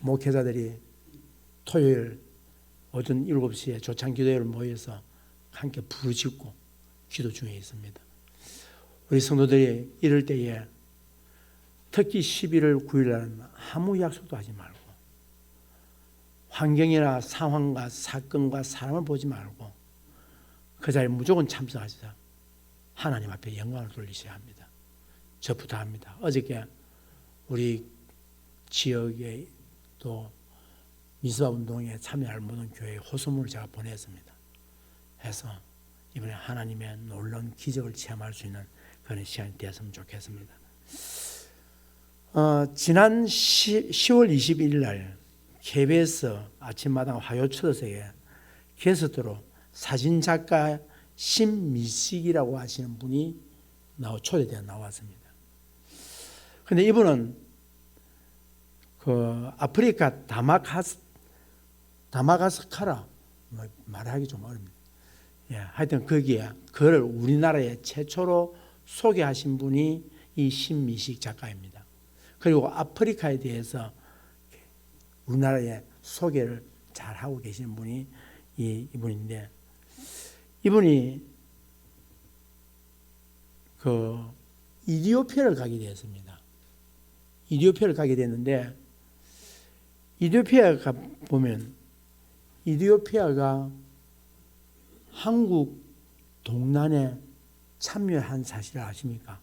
목회자들이 토요일 오전 7시에 조창기도회를 모여서 함께 부르짖고 기도 중에 있습니다. 우리 성도들이 이럴 때에 특히 11월 9일 날은 아무 약속도 하지 말고 환경이나 상황과 사건과 사람을 보지 말고 그 자리에 무조건 참석하시자 하나님 앞에 영광을 돌리셔야 합니다. 저 부탁합니다. 어저께 우리 지역에 또 미스바 운동에 참여할 모든 교회에 호소문을 제가 보냈습니다. 해서 이번에 하나님의 놀라운 기적을 체험할 수 있는 그런 시간이 되었으면 좋겠습니다. 지난 10월 21일 날 KBS 아침마당 화요초대석에 게스트로 사진작가 신미식이라고 하시는 분이 초대되어 나왔습니다. 그런데 이분은 그 아프리카 다마가스카라 말하기 좀 어렵니다. 하여튼 거기에 그를 우리나라에 최초로 소개하신 분이 이 신미식 작가입니다. 그리고 아프리카에 대해서 우리나라에 소개를 잘 하고 계시는 분이 이분인데, 이분이 그 이디오피아를 가게 되었습니다. 이디오피아를 가게 됐는데, 이디오피아가 보면 이디오피아가 한국 동란에 참여한 사실을 아십니까?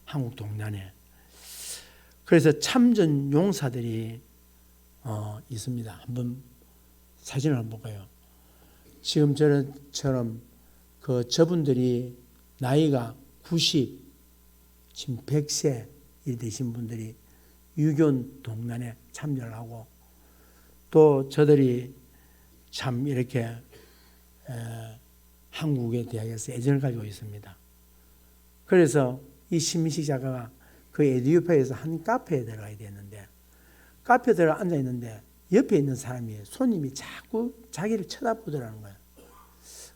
한국 동란에. 그래서 참전 용사들이 있습니다. 한번 사진을 한번 볼까요? 지금 저처럼 저분들이 나이가 90, 지금 100세 되신 분들이 유교 동란에 참여를 하고, 또 저들이 참 이렇게 한국에 대해서 애정을 가지고 있습니다. 그래서 이 신미식 작가가 그 에티오피아에서 한 카페에 들어가야 되는데, 카페에 들어가 앉아 있는데 옆에 있는 사람이, 손님이 자꾸 자기를 쳐다보더라는 거예요.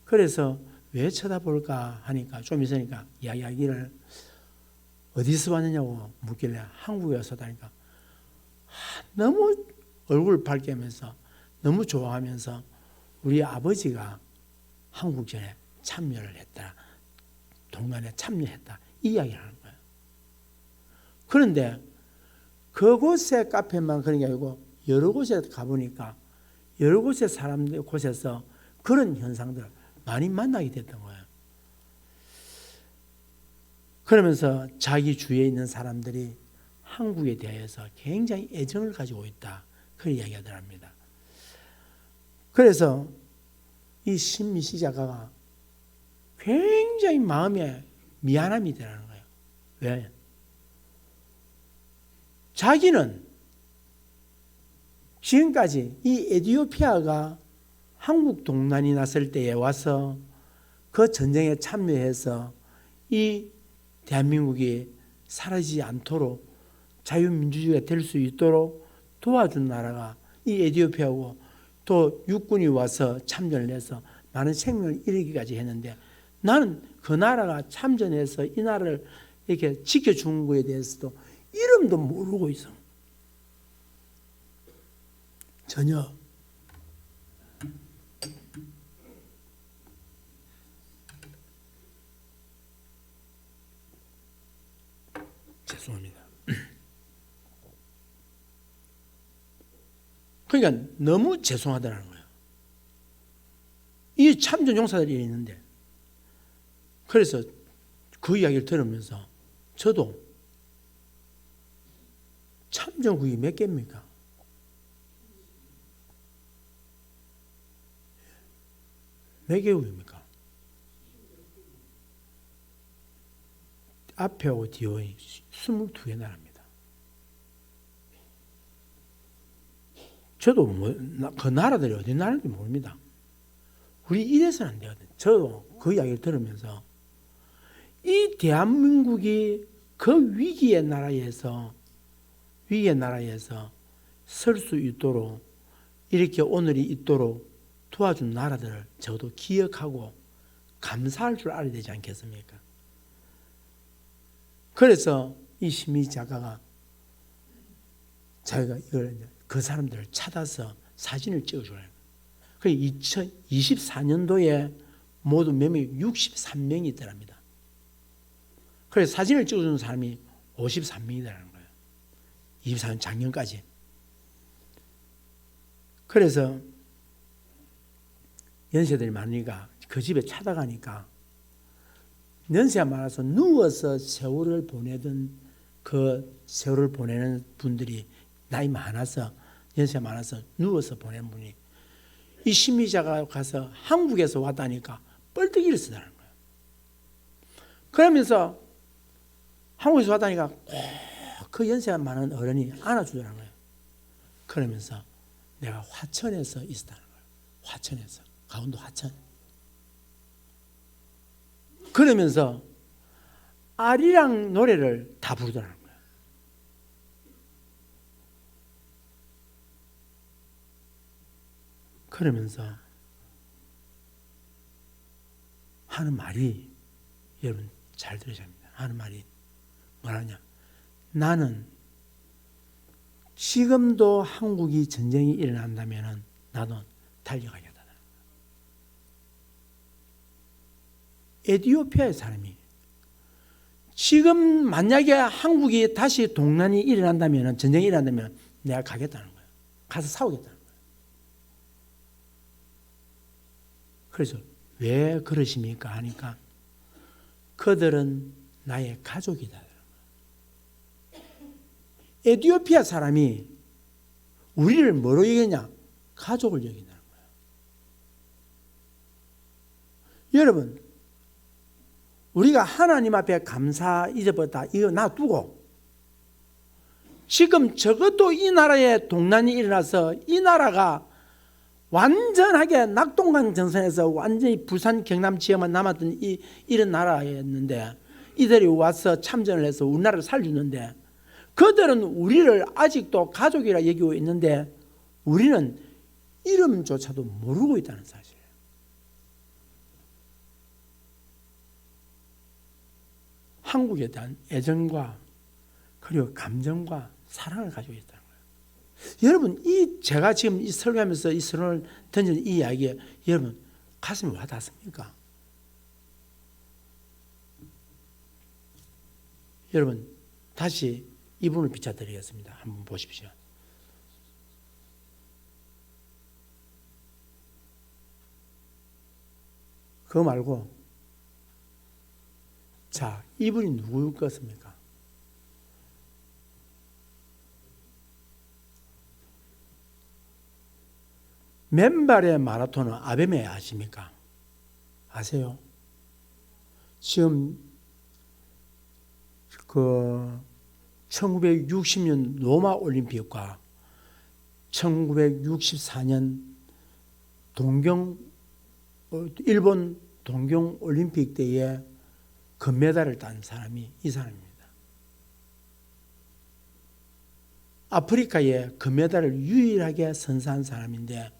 그래서 왜 쳐다볼까 하니까 좀 있으니까 이야기를 어디서 왔느냐고 묻길래 한국에 와서 다니까 너무 얼굴 밝게 하면서 너무 좋아하면서 우리 아버지가 한국전에 참여를 했다, 동란에 참여했다, 이 이야기를 하는 거예요. 그런데 그곳의 카페만 그런 게 아니고 여러 곳에 가보니까 여러 곳의 사람들 곳에서 그런 현상들을 많이 만나게 됐던 거예요. 그러면서 자기 주위에 있는 사람들이 한국에 대해서 굉장히 애정을 가지고 있다, 그런 이야기가 들어갑니다. 그래서 이 신미식 작가가 굉장히 마음에 미안함이 드는 거예요. 왜? 자기는 지금까지 이 에티오피아가 한국 동란이 났을 때에 와서 그 전쟁에 참여해서 이 대한민국이 사라지지 않도록 자유민주주의가 될 수 있도록 도와준 나라가 이 에티오피아고, 또 육군이 와서 참전을 해서 많은 생명을 잃기까지 했는데, 나는 그 나라가 참전해서 이 나라를 이렇게 지켜준 거에 대해서도 이름도 모르고 있어. 전혀. 죄송합니다. 그러니까 너무 죄송하다는 거예요. 이 참전 용사들이 있는데, 그래서 그 이야기를 들으면서 저도 참전국이 몇 개입니까? 몇 개국입니까? 앞에하고 뒤에 22개 나라입니다. 저도 그 나라들이 어디 나라인지 모릅니다. 우리 이래서는 안 되거든요. 저도 그 이야기를 들으면서 이 대한민국이 그 위기의 나라에서 설 수 있도록, 이렇게 오늘이 있도록 도와준 나라들을 저도 기억하고 감사할 줄 알아야 되지 않겠습니까? 그래서 이 신미식 작가가 자기가 이걸 그 사람들을 찾아서 사진을 찍어주라는 거예요. 그래서 2024년도에 모두 몇 명이 63명이 있더랍니다. 그래서 사진을 찍어주는 사람이 53명이더라는 거예요. 24년 작년까지. 그래서 연세들이 많으니까 그 집에 찾아가니까 연세가 많아서 누워서 세월을 보내던 그 세월을 보내는 분들이 나이 많아서 연세가 많아서 누워서 보내는 분이 이 심리자가 가서 한국에서 왔다니까 뻘떡이를 쓰다는 거예요. 그러면서 한국에서 왔다니까 꼭 그 연세가 많은 어른이 안아주더라는 거예요. 그러면서 내가 화천에서 있었다는 거예요. 화천에서. 강원도 화천. 그러면서 아리랑 노래를 다 부르더라는 거예요. 그러면서 하는 말이 여러분 잘 들으셔야 합니다. 하는 말이 뭐라냐? 나는 지금도 한국이 전쟁이 일어난다면 나도 달려가겠다. 에티오피아의 사람이 지금 만약에 한국이 다시 동란이 일어난다면 전쟁이 일어난다면 내가 가겠다는 거예요. 가서 싸우겠다는 거예요. 그래서 왜 그러십니까? 하니까 그들은 나의 가족이다. 에티오피아 사람이 우리를 뭐로 여기냐? 가족을 여긴다는 거예요. 여러분, 우리가 하나님 앞에 감사 잊어버렸다 이거 놔두고 지금 적어도 이 나라에 동란이 일어나서 이 나라가 완전하게 낙동강 전선에서 완전히 부산 경남 지역만 남았던 이런 나라였는데 이들이 와서 참전을 해서 우리나라를 살려주는데 그들은 우리를 아직도 가족이라 여기고 있는데 우리는 이름조차도 모르고 있다는 사실이에요. 한국에 대한 애정과 그리고 감정과 사랑을 가지고 있다는 거예요. 여러분, 제가 지금 이 설교하면서 이 선언을 던진 이 이야기에 여러분 가슴이 와닿습니까? 여러분 다시 이분을 비춰드리겠습니다. 한번 보십시오. 그거 말고 자, 이분이 누구일 것입니까? 맨발의 마라톤은 아베메 아십니까? 아세요? 지금 1960년 로마 올림픽과 1964년 일본 동경 올림픽 때에 금메달을 딴 사람이 이 사람입니다. 아프리카에 금메달을 유일하게 선사한 사람인데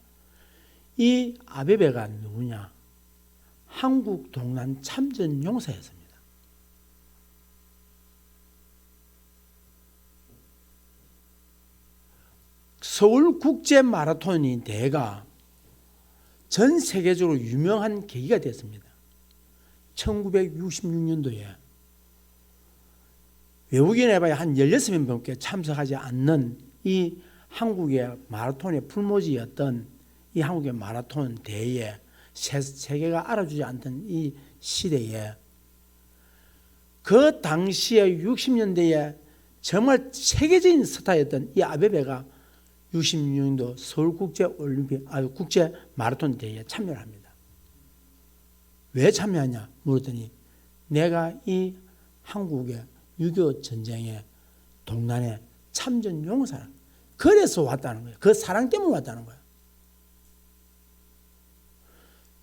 이 아베베가 누구냐? 한국 동란 참전 용사였습니다. 서울국제마라톤이 대회가 전 세계적으로 유명한 계기가 됐습니다. 1966년도에 외국인 해봐야 한 16명밖에 참석하지 않는 이 한국의 마라톤의 풀모지였던 이 한국의 마라톤 대회에 세계가 알아주지 않던 이 시대에 그 당시에 60년대에 정말 세계적인 스타였던 이 아베베가 66년도 국제 마라톤 대회에 참여를 합니다. 왜 참여하냐 물었더니 내가 이 한국의 6.25 전쟁의 동란에 참전 용사라. 그래서 왔다는 거예요. 그 사랑 때문에 왔다는 거예요.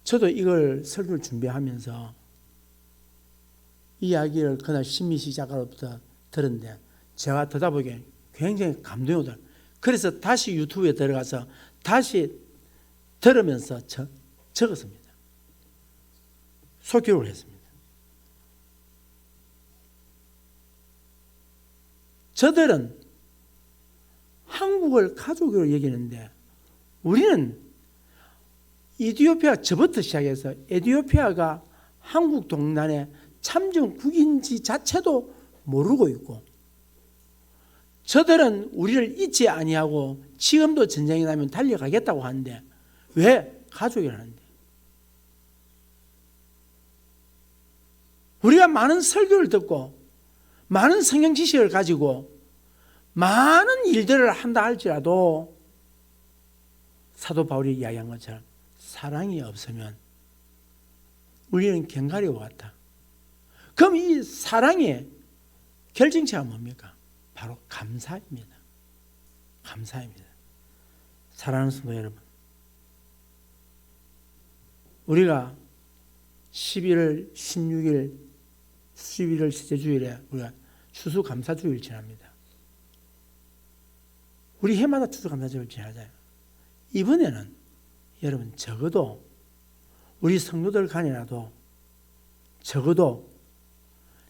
저도 이걸 설교를 준비하면서 이 이야기를 그날 신미시 작가로부터 들었는데 제가 듣다 보기에 굉장히 감동이 오더라고요. 그래서 다시 유튜브에 들어가서 다시 들으면서 적었습니다. 속기록을 했습니다. 저들은 한국을 가족으로 여기는데 우리는 이디오피아 저부터 시작해서 에티오피아가 한국 동란의 참전국인지 자체도 모르고 있고 저들은 우리를 잊지 아니하고 지금도 전쟁이 나면 달려가겠다고 하는데 왜 가족이라는데 우리가 많은 설교를 듣고 많은 성경 지식을 가지고 많은 일들을 한다 할지라도 사도 바울이 이야기한 것처럼 사랑이 없으면 우리는 갱가리와 같다. 그럼 이 사랑의 결정체가 뭡니까? 바로 감사입니다. 감사입니다. 사랑하는 성도 여러분, 우리가 11월 16일 11월 셋째 주일에 우리가 추수감사주일 지납니다. 우리 해마다 추수감사주일 지나잖아요. 이번에는 여러분 적어도 우리 성도들 간이라도 적어도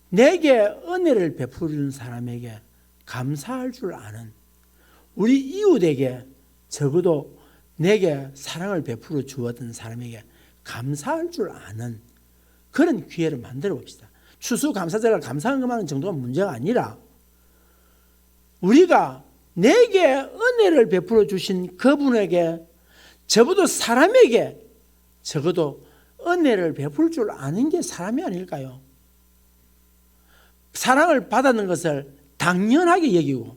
내게 은혜를 베푸는 사람에게 감사할 줄 아는 우리 이웃에게 적어도 내게 사랑을 베풀어 주었던 사람에게 감사할 줄 아는 그런 기회를 만들어 봅시다. 추수감사절을 감사한 것만은 정도가 문제가 아니라 우리가 내게 은혜를 베풀어 주신 그분에게 적어도 사람에게 적어도 은혜를 베풀 줄 아는 게 사람이 아닐까요? 사랑을 받았는 것을 당연하게 여기고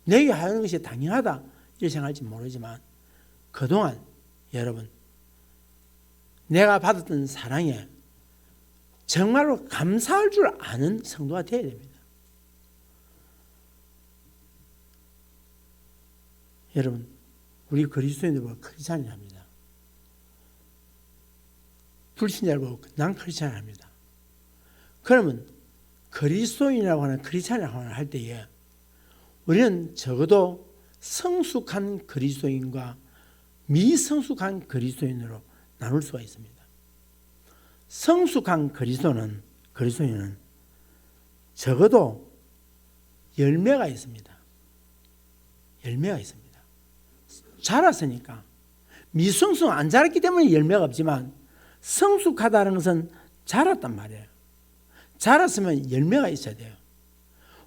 내게 하는 것이 당연하다 이렇게 생각할지 모르지만 그동안 여러분 내가 받았던 사랑에 정말로 감사할 줄 아는 성도가 되어야 됩니다. 여러분 우리 그리스도인들 보고 크리스찬이라 합니다. 불신자를 보고 난 크리스찬이라 합니다. 그러면 그리스도인이라고 하는 크리스찬이라고 할 때에 우리는 적어도 성숙한 그리스도인과 미성숙한 그리스도인으로 나눌 수가 있습니다. 성숙한 그리스도인은 적어도 열매가 있습니다. 열매가 있습니다. 자랐으니까. 미성숙 안 자랐기 때문에 열매가 없지만 성숙하다는 것은 자랐단 말이에요. 자랐으면 열매가 있어야 돼요.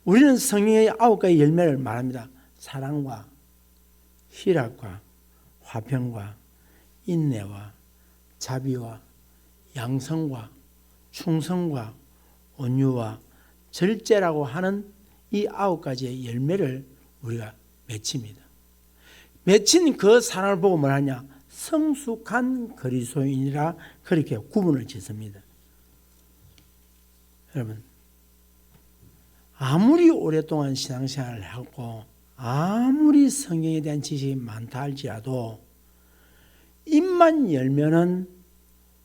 우리는 성령의 9가지 열매를 말합니다. 사랑과 희락과 화평과 인내와 자비와 양성과 충성과 온유와 절제라고 하는 이 9가지의 열매를 우리가 맺힙니다. 맺힌 그 사랑을 보고 뭘 하냐? 성숙한 그리스도인이라 그렇게 구분을 짓습니다. 여러분 아무리 오랫동안 신앙생활을 하고 아무리 성경에 대한 지식이 많다 할지라도 입만 열면은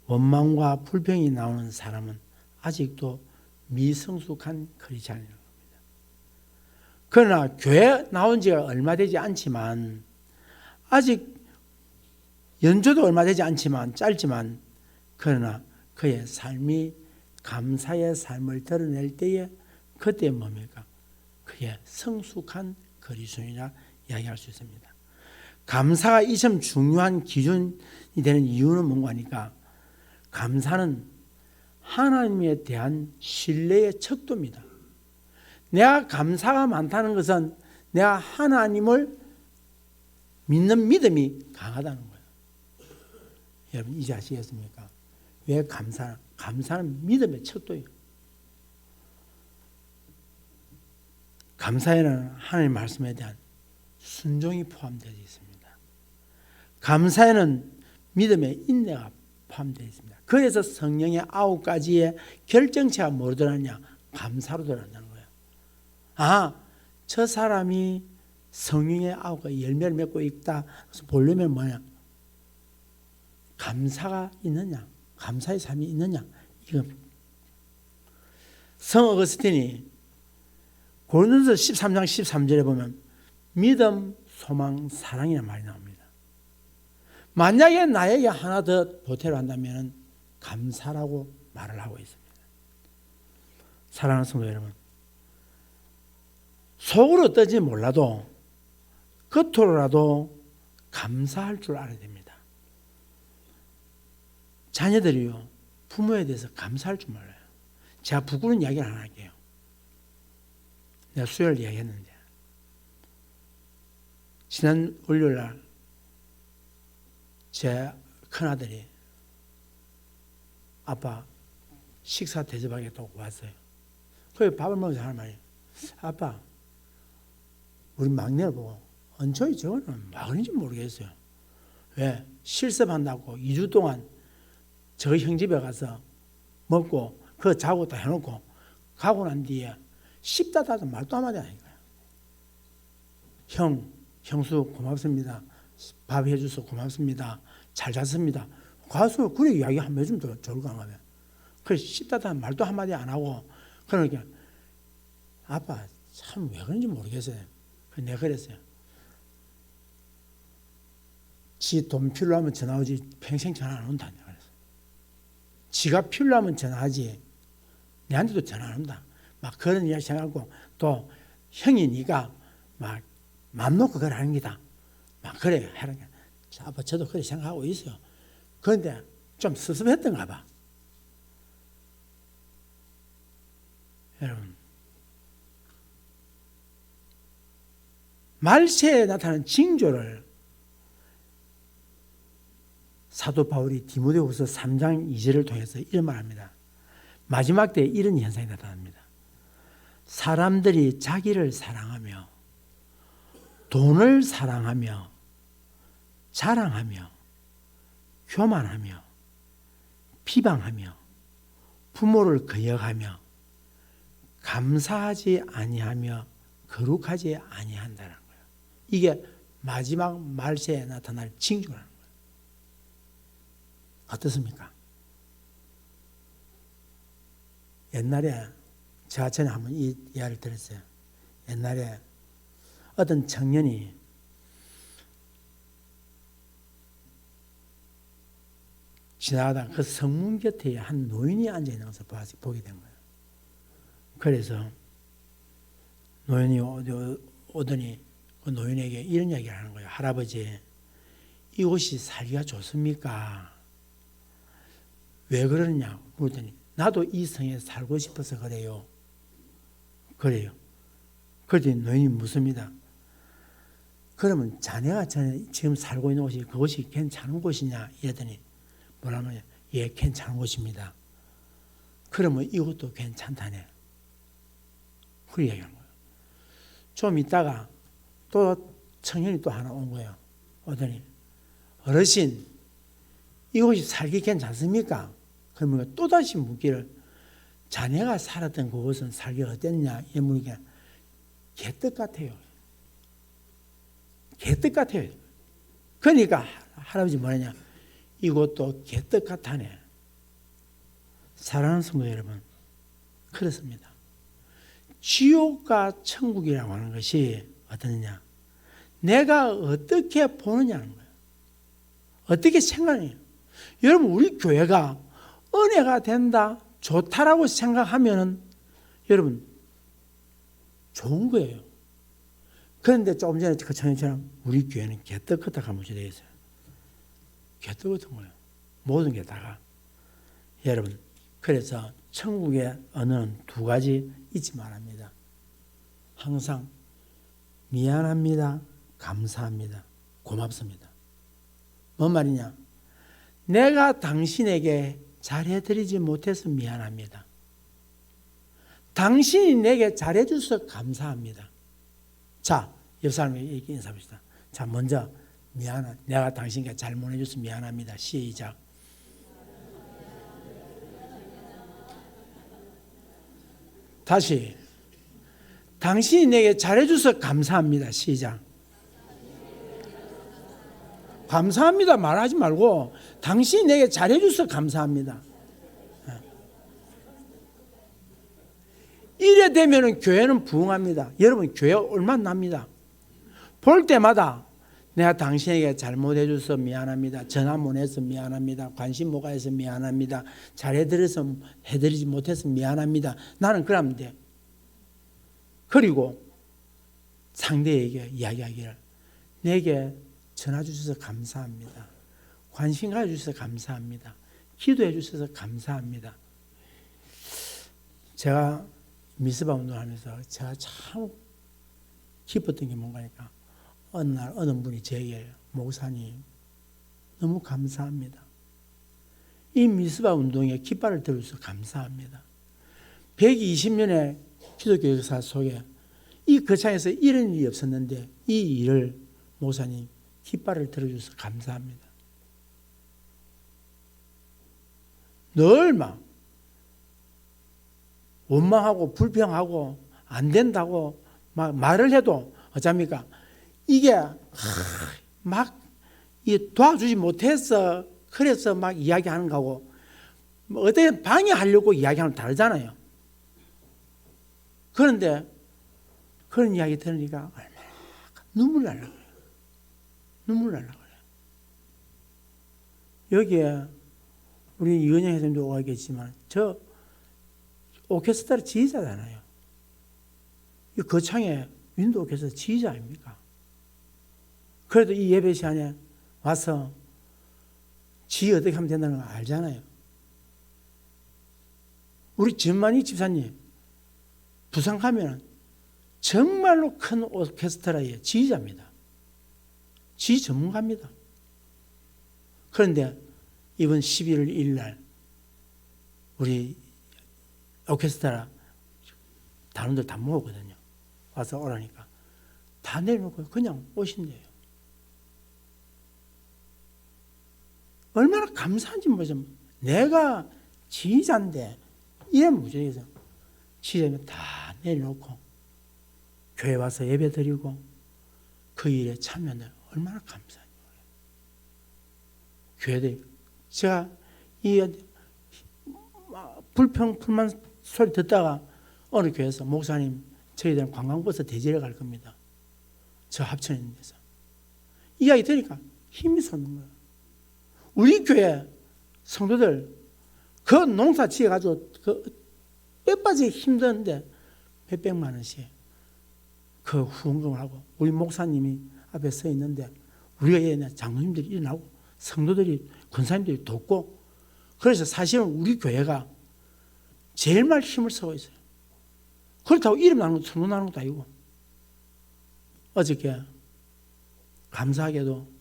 원망과 불평이 나오는 사람은 아직도 미성숙한 크리스찬이라고 합니다. 그러나 교회 나온 지가 얼마 되지 않지만 아직 연조도 얼마 되지 않지만 짧지만 그러나 그의 삶이 감사의 삶을 드러낼 때에 그때 뭡니까? 그의 성숙한 그리스도인이라 이야기할 수 있습니다. 감사가 이처럼 중요한 기준이 되는 이유는 뭔가 하니까 감사는 하나님에 대한 신뢰의 척도입니다. 내가 감사가 많다는 것은 내가 하나님을 믿는 믿음이 강하다는 거예요. 여러분 이제 아시겠습니까? 왜 감사는 믿음의 척도예요. 감사에는 하나님의 말씀에 대한 순종이 포함되어 있습니다. 감사에는 믿음의 인내가 포함되어 있습니다. 그래서 성령의 9가지의 결정체가 뭐로 들어가냐? 감사로 들어간다는 거예요. 아, 저 사람이 성령의 9가지 열매를 맺고 있다. 그래서 보려면 뭐냐? 감사가 있느냐? 감사의 삶이 있느냐? 이겁니다. 성 어거스틴이 고린도서 13장 13절에 보면 믿음, 소망, 사랑이라는 말이 나옵니다. 만약에 나에게 하나 더 보태로 한다면 감사라고 말을 하고 있습니다. 사랑하는 성도 여러분, 속으로 어떤지 몰라도 겉으로라도 감사할 줄 알아야 됩니다. 자녀들이요, 부모에 대해서 감사할 줄 몰라요. 제가 부끄러운 이야기를 하나 할게요. 내가 수요일 이야기했는데, 지난 월요일날 제 큰아들이 아빠 식사 대접하겠다고 왔어요. 그래 밥을 먹으면서 하는 말이에요. 아빠, 우리 막내를 보고 언저히 저거는 막은지 모르겠어요. 왜? 실습한다고 2주 동안 저 형 집에 가서 먹고 그거 자고 다 해놓고 가고 난 뒤에 씹다 닫아 말도 한마디 안 하니까요. 형수 고맙습니다. 밥 해줘서 고맙습니다. 잘 잤습니다. 가서 그래 이야기 한번 해주면 더 좋을 거 아니에요. 그래 씹다 닫아 말도 한마디 안 하고 그러니까 아빠 참 왜 그런지 모르겠어요. 내가 그랬어요. 지 돈 필요하면 전화하지 평생 전화 안 온다. 그랬어요. 지가 필요하면 전화하지 내한테도 전화 안 온다. 막 그런 이야기 생각하고 또 형이 니가 막 맘 놓고 그래 하는 기다. 막 그래 하는 게. 아빠 저도 그렇게 생각하고 있어요. 그런데 좀 섭섭했던가 봐. 여러분, 말세에 나타나는 징조를 사도 바울이 디모데후서 3장 2절을 통해서 이런 말합니다. 마지막 때에 이런 현상이 나타납니다. 사람들이 자기를 사랑하며 돈을 사랑하며 자랑하며 교만하며 비방하며 부모를 거역하며 감사하지 아니하며 거룩하지 아니한다는 거예요. 이게 마지막 말세에 나타날 징조라는 거예요. 어떻습니까? 옛날에 제가 전에 한번 이 이야기를 들었어요. 옛날에 어떤 청년이 지나가다가 그 성문 곁에 한 노인이 앉아있는 것을 보게 된 거예요. 그래서 노인이 오더니 그 노인에게 이런 이야기를 하는 거예요. 할아버지, 이곳이 살기가 좋습니까? 왜 그러느냐 물었더니 나도 이 성에 살고 싶어서 그래요. 그래요. 그랬더니 노인이 묻습니다. 그러면 자네가 지금 살고 있는 곳이 그곳이 괜찮은 곳이냐 이랬더니 뭐라면 예 괜찮은 곳입니다. 그러면 이것도 괜찮다네. 그렇게 얘기한 거예요. 좀 있다가 또 청년이 또 하나 온 거예요. 오더니 어르신 이곳이 살기 괜찮습니까? 그러면 또다시 묻기를 자네가 살았던 그곳은 살기 어땠냐 이 물으니까 개떡 같아요. 개떡 같아요. 그러니까 할아버지 뭐냐냐 이곳도 개떡 같다네. 사랑하는 성도 여러분, 그렇습니다. 지옥과 천국이라고 하는 것이 어떠느냐 내가 어떻게 보느냐는 거예요. 어떻게 생각해요. 여러분 우리 교회가 은혜가 된다 좋다라고 생각하면 여러분 좋은 거예요. 그런데 조금 전에 그 청년처럼 우리 교회는 개떡 같다 가무시 되어 있어요. 개떡 같은 거예요. 모든 게 다가. 여러분 그래서 천국의 언어는 두 가지 잊지 말합니다. 항상 미안합니다. 감사합니다. 고맙습니다. 뭔 말이냐? 내가 당신에게 잘해드리지 못해서 미안합니다. 당신이 내게 잘해줘서 감사합니다. 자, 옆 사람에게 인사합시다. 자, 먼저 내가 당신에게 잘못해줘서 미안합니다. 시작. 다시. 당신이 내게 잘해줘서 감사합니다. 시작. 감사합니다 말하지 말고 당신이 내게 잘해줘서 감사합니다. 이래 되면 교회는 부흥합니다. 여러분 교회 얼마나 납니다. 볼 때마다 내가 당신에게 잘못해줘서 미안합니다. 전화 못 해서 미안합니다. 관심 못 가해서 미안합니다. 해드리지 못해서 미안합니다. 나는 그러면 돼. 그리고 상대에게 이야기하기를 내게 전화 주셔서 감사합니다. 관심 가져주셔서 감사합니다. 기도해 주셔서 감사합니다. 제가 미스바 운동하면서 제가 참 기뻤던 게 뭔가니까 어느 날 어느 분이 제게 목사님 너무 감사합니다. 이 미스바 운동에 깃발을 들어주셔서 감사합니다. 120년의 기독교 역사 속에 이 거창에서 이런 일이 없었는데 이 일을 목사님 깃발을 들어주셔서 감사합니다. 늘 막 원망하고 불평하고 안 된다고 막 말을 해도 어쩝니까? 이게 막 도와주지 못해서 그래서 막 이야기하는 거고 어떻게 방해하려고 이야기하는 거 다르잖아요. 그런데 그런 이야기 들으니까 얼마나 눈물 나려고 그래요. 눈물 나려고 그래요. 여기에 우리 이은영 회장님도 오가 계시지만 저 오케스트라 지휘자잖아요. 이 거창에 윈도 오케스트라 지휘자 아닙니까? 그래도 이 예배 시간에 와서 지휘 어떻게 하면 된다는 걸 알잖아요. 우리 전만희 집사님 부산 가면 정말로 큰 오케스트라의 지휘자입니다. 지휘 전문가입니다. 그런데 이번 11월 1일 날 우리 오케스트라 단원들 다 모으거든요. 와서 오라니까 다 내려놓고 그냥 오신대요. 얼마나 감사한지 모르죠. 내가 지휘자인데 이런 무정에서 지휘자면 다 내려놓고 교회 와서 예배 드리고 그 일에 참여하는 얼마나 감사한지 모르요. 교회들 제가 이 불평 소리 듣다가 어느 교회에서 목사님 저희들은 관광버스 대지를 갈 겁니다. 저 합천에 있는 데서 이야기 들으니까 힘이 솟는 거예요. 우리 교회 성도들 그 농사 지어가지고 그 빼빠지기 힘드는데 몇백만 원씩 그 후원금을 하고 우리 목사님이 앞에 서 있는데 우리가 장로님들이 일어나고 성도들이 권사님들이 돕고 그래서 사실은 우리 교회가 제일 많이 힘을 쓰고 있어요. 그렇다고 이름 나는 것도 성도 나는 것도 아니고 어저께 감사하게도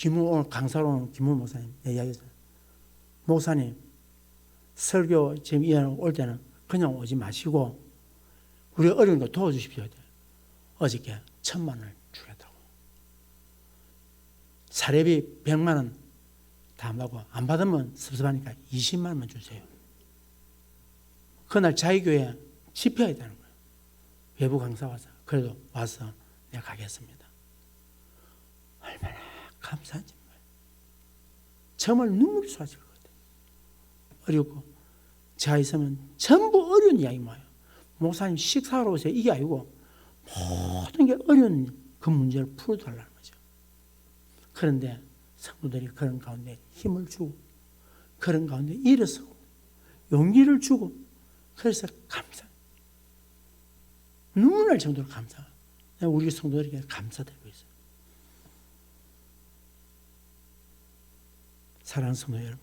오늘 강사로 오는 김우 목사님 이야기했어요. 목사님 설교 지금 올 때는 그냥 오지 마시고 우리 어려운 거 도와주십시오. 어저께 1,000만 원을 주겠다고. 사례비 100만 원 다 받고 안 받으면 섭섭하니까 20만 원만 주세요. 그날 자기 교회 집회가 있다는 거예요. 외부 강사 와서 그래도 와서 내가 가겠습니다. 얼마나 감사한지 정말 눈물이 쏟아질 것 같아요. 어렵고 제가 있으면 전부 어려운 이야기 모아요. 목사님 식사하러 오세요. 이게 아니고 모든 게 어려운 그 문제를 풀어달라는 거죠. 그런데 성도들이 그런 가운데 힘을 주고 그런 가운데 일어서고 용기를 주고 그래서 감사 눈물 날 정도로 감사 우리 성도들에게 감사드리고 있어요. 사랑하는 성도 여러분,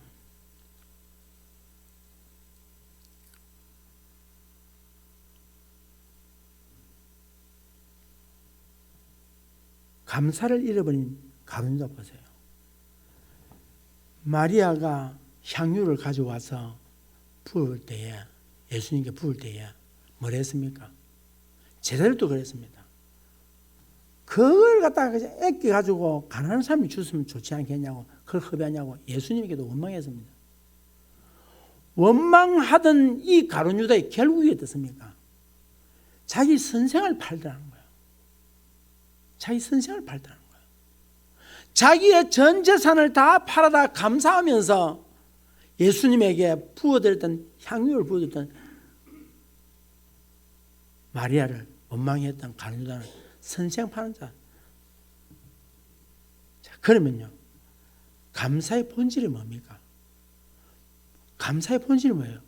감사를 잃어버린 가룟유다 보세요. 마리아가 향유를 가져와서 부을 때에 예수님께 부을 때에 뭘 했습니까? 제자들도 그랬습니다. 그걸 갖다가 애껴가지고 가난한 사람이 줬으면 좋지 않겠냐고 그걸 허비하냐고 예수님에게도 원망했습니다. 원망하던 이 가룟 유다의 결국이 어떻습니까? 자기 선생을 팔더라는 거예요. 자기 선생을 팔더라는 거예요. 자기의 전 재산을 다 팔아다 감사하면서 예수님에게 부어드렸던 향유를 부어드렸던 마리아를 원망했던 가룟 유다는 선생 파는 자. 자, 그러면요. 감사의 본질이 뭡니까? 감사의 본질이 뭐예요?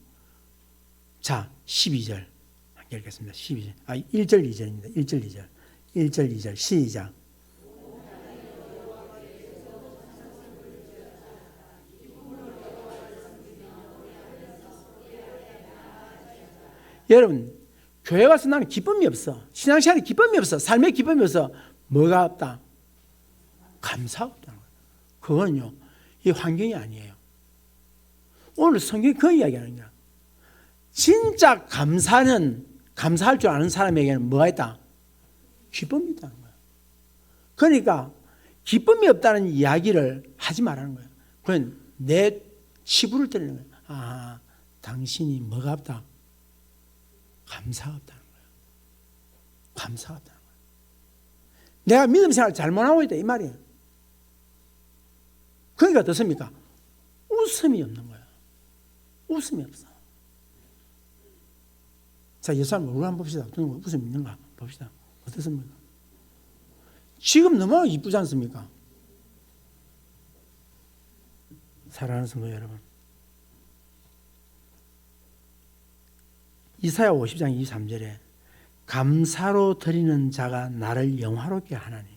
자, 12절. 읽겠습니다. 12절. 1절, 2절입니다. 1절, 2절. 1절 2절 시작. 여러분, 교회 와서 나는 기쁨이 없어. 신앙생활에 기쁨이 없어. 삶에 기쁨이 없어. 뭐가 없다? 감사가 없다는 거예요. 그건요, 이 환경이 아니에요. 오늘 성경이 그 이야기하는 거야. 진짜 감사할 줄 아는 사람에게는 뭐가 있다? 기쁨이 있다는 거야. 그러니까 기쁨이 없다는 이야기를 하지 말라는 거야. 그건 내 치부를 때리는 거야. 아, 당신이 뭐가 없다? 감사가 없다는 거야. 감사가 없다는 거야. 내가 믿음 생활 잘못하고 있다 이 말이에요. 그러니까 어떻습니까? 웃음이 없는 거야. 웃음이 없어. 자, 이 사람 얼굴 한번 봅시다. 어떤 웃음이 있는가 봅시다. 어떻습니까? 지금 너무 이쁘지 않습니까? 사랑하는 성도 여러분, 이사야 50장 23절에 감사로 드리는 자가 나를 영화롭게 하나니,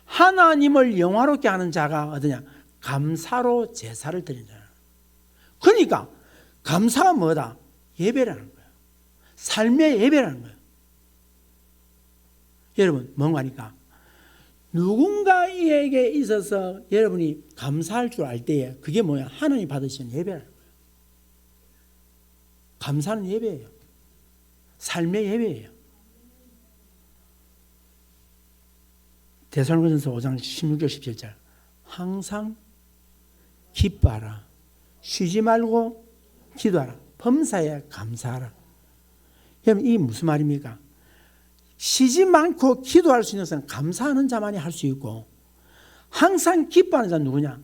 하나님을 영화롭게 하는 자가 어떠냐? 감사로 제사를 드리는 자라. 그러니까 감사가 뭐다? 예배라는 거예요. 삶의 예배라는 거예요. 여러분, 뭔가 하니까 누군가에게 있어서 여러분이 감사할 줄 알 때에 그게 뭐야? 하나님 받으시는 예배라는 거예요. 감사는 예배예요. 삶의 예배예요. 데살로니가전서 5장 16절 17절 항상 기뻐하라. 쉬지 말고 기도하라. 범사에 감사하라. 여러분, 이게 무슨 말입니까? 쉬지 않고 기도할 수 있는 것은 감사하는 자만이 할 수 있고, 항상 기뻐하는 자는 누구냐?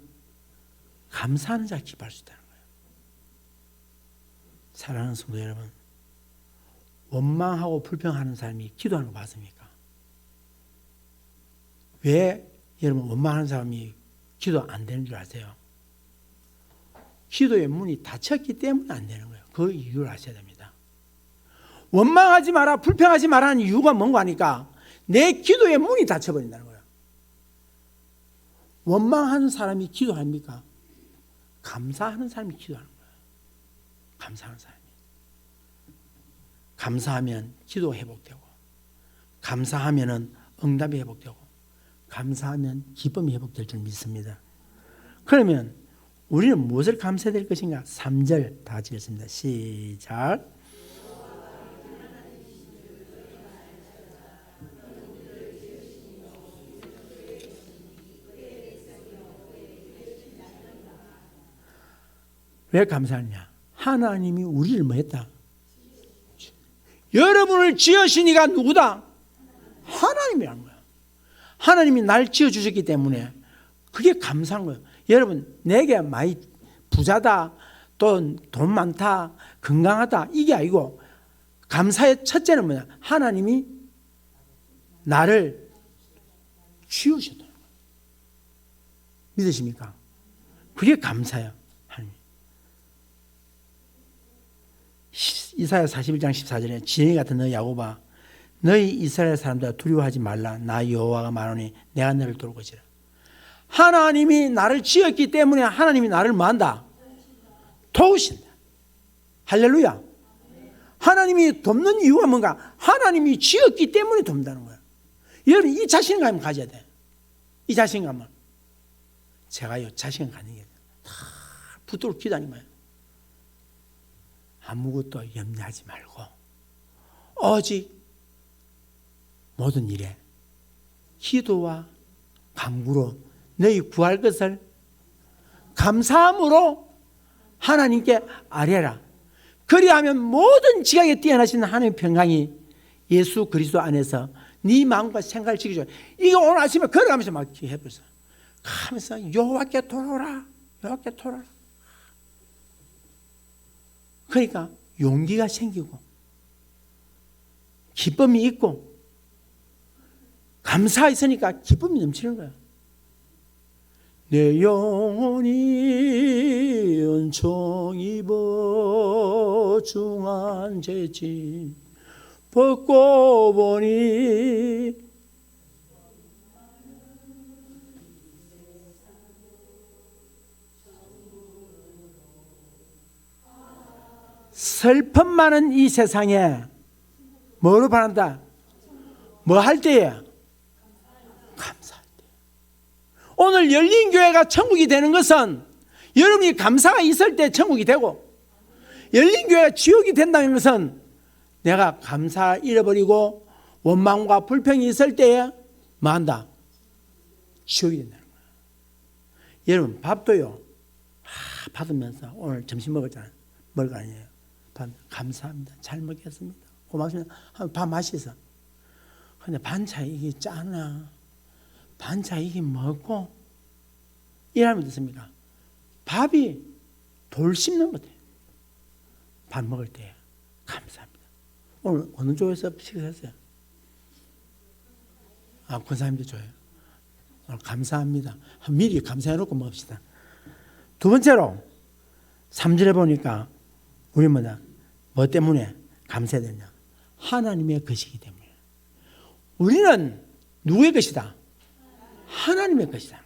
감사하는 자가 기뻐할 수 있다는 거예요. 사랑하는 성도 여러분, 원망하고 불평하는 사람이 기도하는 거 봤습니까? 왜 여러분 원망하는 사람이 기도 안 되는 줄 아세요? 기도의 문이 닫혔기 때문에 안 되는 거예요. 그 이유를 아셔야 됩니다. 원망하지 마라, 불평하지 마라는 이유가 뭔가 하니까 내 기도의 문이 닫혀버린다는 거예요. 원망하는 사람이 기도합니까? 감사하는 사람이 기도하는 거예요. 감사하는 사람이. 감사하면 기도 회복되고, 감사하면 응답이 회복되고, 감사하면 기쁨이 회복될 줄 믿습니다. 그러면 우리는 무엇을 감사해야 될 것인가? 3절 다 같이 읽습니다. 시작. 왜 감사하냐? 하나님이 우리를 뭐 했다? 여러분을 지으시니가 누구다? 하나님이라는 거야. 하나님이 날 지어주셨기 때문에 그게 감사한 거예요. 여러분, 내게 많이 부자다, 또 돈 많다, 건강하다, 이게 아니고 감사의 첫째는 뭐냐? 하나님이 나를 지으셨다는 거예요. 믿으십니까? 그게 감사예요. 하나님. 이사야 41장 14절에 지렁이 같은 너 야곱아, 너희 이스라엘 사람들아 두려워하지 말라. 나 여호와가 말하노니 내가 너를 도울 것이라. 하나님이 나를 지었기 때문에 하나님이 나를 뭐한다? 도우신다. 할렐루야. 하나님이 돕는 이유가 뭔가? 하나님이 지었기 때문에 돕는다는 거야. 여러분, 이 자신감을 가져야 돼. 이 자신감을. 제가요, 자신감 갖는 게 다 붙들고 기도하는 거예요. 아무것도 염려하지 말고 오직 모든 일에 기도와 간구로 너희 구할 것을 감사함으로 하나님께 아뢰라. 그리하면 모든 지각에 뛰어나신 하나님의 평강이 예수 그리스도 안에서 네 마음과 생각을 지켜줘. 이거 오늘 아침에 걸어가면서 막 해보세요. 가면서 여호와께 돌아오라. 여호와께 돌아오라. 그러니까 용기가 생기고 기쁨이 있고 감사가 있으니까 기쁨이 넘치는 거예요. 내 영혼이 은총 입어 중한 죄짐 벗고 보니 슬픔 많은 이 세상에 뭐로 바란다? 뭐 할 때에? 감사할 때. 오늘 열린 교회가 천국이 되는 것은 여러분이 감사가 있을 때 천국이 되고, 열린 교회가 지옥이 된다는 것은 내가 감사 잃어버리고 원망과 불평이 있을 때에 뭐 한다? 지옥이 된다는 거야. 여러분 밥도요, 받으면서 오늘 점심 먹었잖아요. 먹을 거 아니에요. 감사합니다. 잘 먹겠습니다. 고맙습니다. 밥 맛있어. 근데 반찬 이게 짜나? 반찬 이게 뭐고? 이러면 어떻습니까? 밥이 돌 씹는 것 같아요. 밥 먹을 때 감사합니다. 오늘 어느 쪽에서 식사했어요? 권사님도 줘요. 오늘 감사합니다. 미리 감사해놓고 먹읍시다. 두 번째로 3절에 보니까 우리 뭐 때문에 감사해야 되냐? 하나님의 것이기 때문에. 우리는 누구의 것이다? 하나님의 것이다.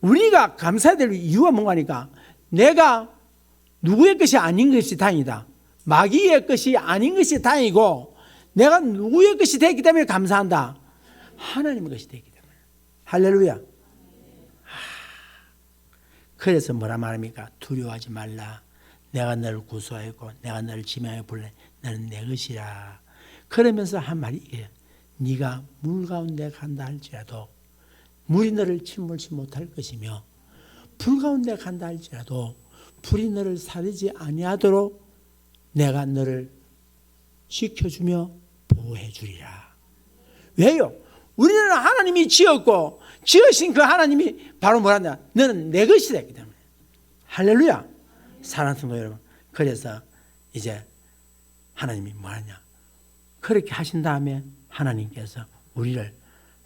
우리가 감사해야 될 이유가 뭔가 하니까 내가 누구의 것이 아닌 것이 다행이다. 마귀의 것이 아닌 것이 다행이고 내가 누구의 것이 되기 때문에 감사한다. 하나님의 것이 되기 때문에. 할렐루야. 그래서 뭐라 말합니까? 두려워하지 말라. 내가 너를 구수하였고 내가 너를 지명하여 불러 너는 내 것이라. 그러면서 한 말이 이게 네가 물 가운데 간다 할지라도 물이 너를 침몰치 못할 것이며 불 가운데 간다 할지라도 불이 너를 사르지 아니하도록 내가 너를 지켜주며 보호해 주리라. 왜요? 우리는 하나님이 지었고 지으신 그 하나님이 바로 뭐라냐? 너는 내 것이다 했기 때문에. 할렐루야. 사랑하는 성도 여러분, 그래서 이제 하나님이 뭐하냐? 그렇게 하신 다음에 하나님께서 우리를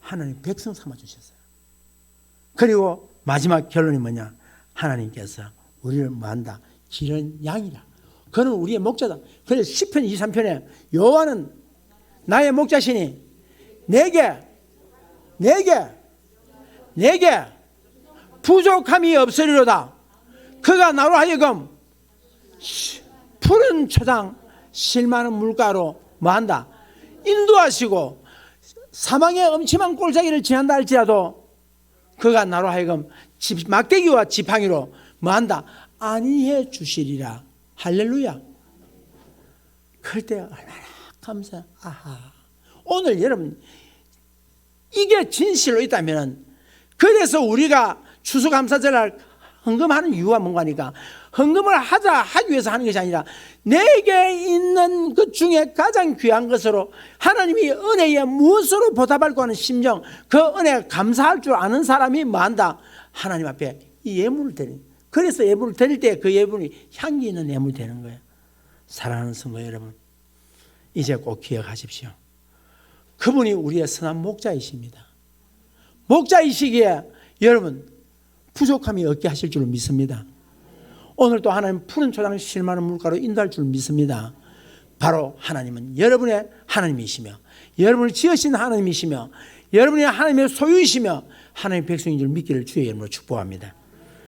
하나님 백성 삼아 주셨어요. 그리고 마지막 결론이 뭐냐? 하나님께서 우리를 뭐한다? 기른 양이라. 그는 우리의 목자다. 그래서 시편 23편에 여호와는 나의 목자시니 내게 부족함이 없으리로다. 그가 나로 하여금 푸른 초장 실만한 물가로 뭐한다? 인도하시고 사망의 엄침한 골짜기를 지난다 할지라도 그가 나로 하여금 막대기와 지팡이로 뭐한다? 안위해 주시리라. 할렐루야. 그럴 때 얼마나 감사. 오늘 여러분 이게 진실로 있다면 그래서 우리가 추수감사절을 헌금하는 이유가 뭔가 하니까 헌금을 하기 위해서 하는 것이 아니라 내게 있는 것 중에 가장 귀한 것으로 하나님이 은혜에 무엇으로 보답할까 하는 심정, 그 은혜에 감사할 줄 아는 사람이 뭐한다? 하나님 앞에 이 예물을 드리는. 그래서 예물을 드릴 때 그 예물이 향기 있는 예물이 되는 거예요. 사랑하는 성도 여러분, 이제 꼭 기억하십시오. 그분이 우리의 선한 목자이십니다. 목자이시기에 여러분 부족함이 없게 하실 줄 믿습니다. 오늘 또 하나님 푸른 초장 실만한 물가로 인도할 줄 믿습니다. 바로 하나님은 여러분의 하나님이시며 여러분을 지으신 하나님이시며 여러분이 하나님의 소유이시며 하나님의 백성인 줄 믿기를 주의 이름으로 축복합니다.